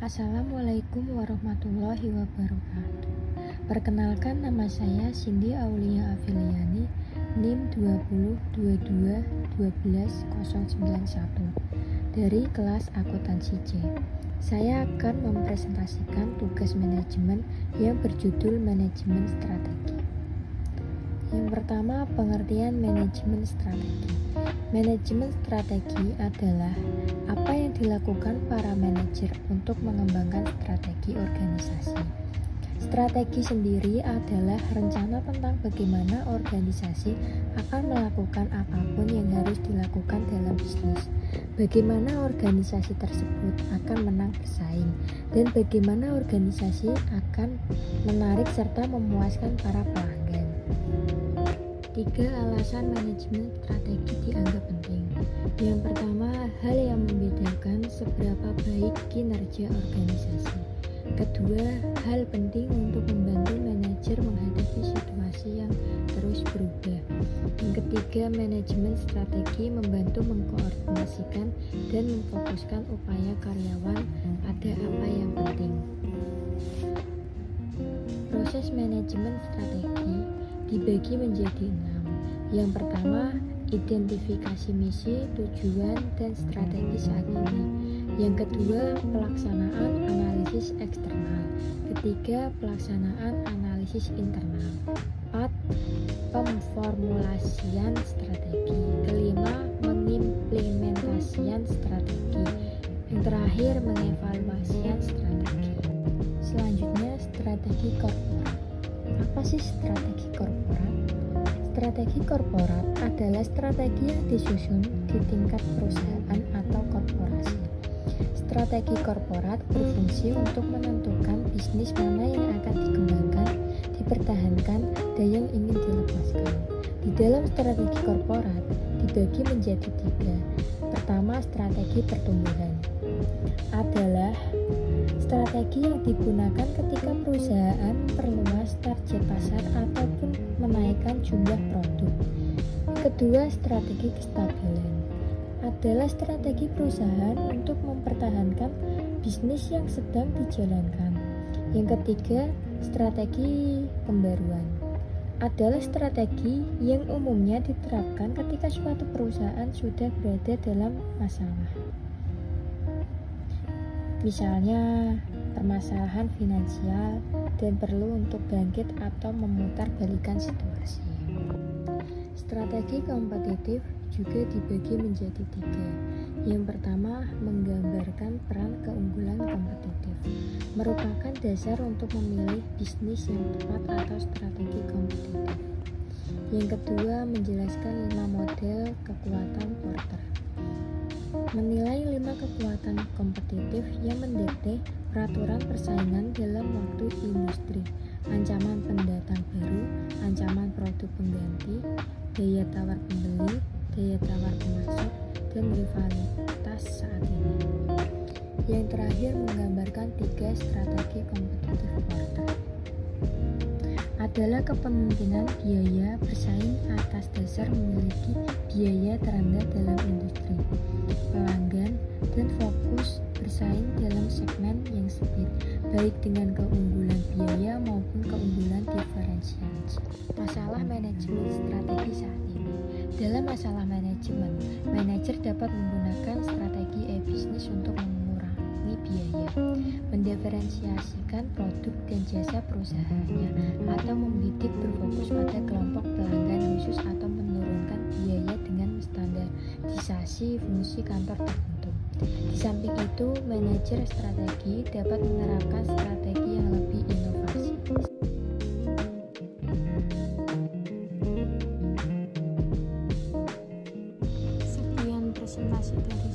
Assalamualaikum warahmatullahi wabarakatuh. Perkenalkan, nama saya Cindy Aulia Afiliani, NIM 202212091 dari kelas akuntansi C. Saya akan mempresentasikan tugas manajemen yang berjudul manajemen strategi. Yang pertama, pengertian manajemen strategi. Manajemen strategi adalah apa yang dilakukan para manajer untuk mengembangkan strategi organisasi. Strategi sendiri adalah rencana tentang bagaimana organisasi akan melakukan apapun yang harus dilakukan dalam bisnis, bagaimana organisasi tersebut akan menang bersaing, dan bagaimana organisasi akan menarik serta memuaskan para pelanggan. 3 alasan manajemen strategi dianggap penting. Yang pertama, hal yang membedakan seberapa baik kinerja organisasi. Kedua, hal penting untuk membantu manajer menghadapi situasi yang terus berubah. Yang ketiga, manajemen strategi membantu mengkoordinasikan dan memfokuskan upaya karyawan pada apa yang penting. Proses manajemen strategi dibagi menjadi 6. Yang pertama, identifikasi misi, tujuan, dan strategi saat ini. Yang kedua, pelaksanaan analisis eksternal. Ketiga, pelaksanaan analisis internal. 4. Pemformulasian strategi. Kelima, mengimplementasian strategi. Yang terakhir, mengevaluasian strategi. Selanjutnya, strategi korporat. Apa sih strategi korporat? Strategi korporat adalah strategi yang disusun di tingkat perusahaan atau korporasi. Strategi korporat berfungsi untuk menentukan bisnis mana yang akan dikembangkan, dipertahankan, dan yang ingin dilepaskan. Di dalam strategi korporat dibagi menjadi 3. Pertama, strategi pertumbuhan adalah strategi yang digunakan ketika perusahaan memperluas target pasar ataupun menaikkan jumlah produk. Kedua, strategi kestabilan adalah strategi perusahaan untuk mempertahankan bisnis yang sedang dijalankan. Yang ketiga, strategi pembaruan adalah strategi yang umumnya diterapkan ketika suatu perusahaan sudah berada dalam masalah. Misalnya, permasalahan finansial dan perlu untuk bangkit atau memutarbalikkan situasi. Strategi kompetitif juga dibagi menjadi 3. Yang pertama, menggambarkan peran keunggulan kompetitif, merupakan dasar untuk memilih bisnis yang tepat atau strategi kompetitif. Yang kedua, menjelaskan 5 model kekuatan Porter, menilai 5 kekuatan kompetitif yang mendikte peraturan persaingan dalam waktu industri, ancaman pendatang baru, ancaman produk pengganti, daya tawar pembeli, daya tawar pemasok, dan rivalitas saat ini. Yang terakhir, menggambarkan 3 strategi kompetitif Porter adalah kepemimpinan biaya bersaing atas dasar memiliki biaya terendah dalam industri, pelanggan, dan fokus bersaing dalam segmen yang sempit, baik dengan keunggulan biaya maupun keunggulan diferensiasi. Masalah manajemen strategi saat ini. Dalam masalah manajemen, manajer dapat menggunakan strategi e-bisnis untuk mengurangi biaya, mendiferensiasikan produk dan jasa perusahaannya, atau membidik berfokus pada kelompok pelanggan khusus atau menurunkan biaya dengan standarisasi fungsi kantor tertentu. Di samping itu, manajer strategi dapat menerapkan strategi yang lebih inovasi. Sekian presentasi dari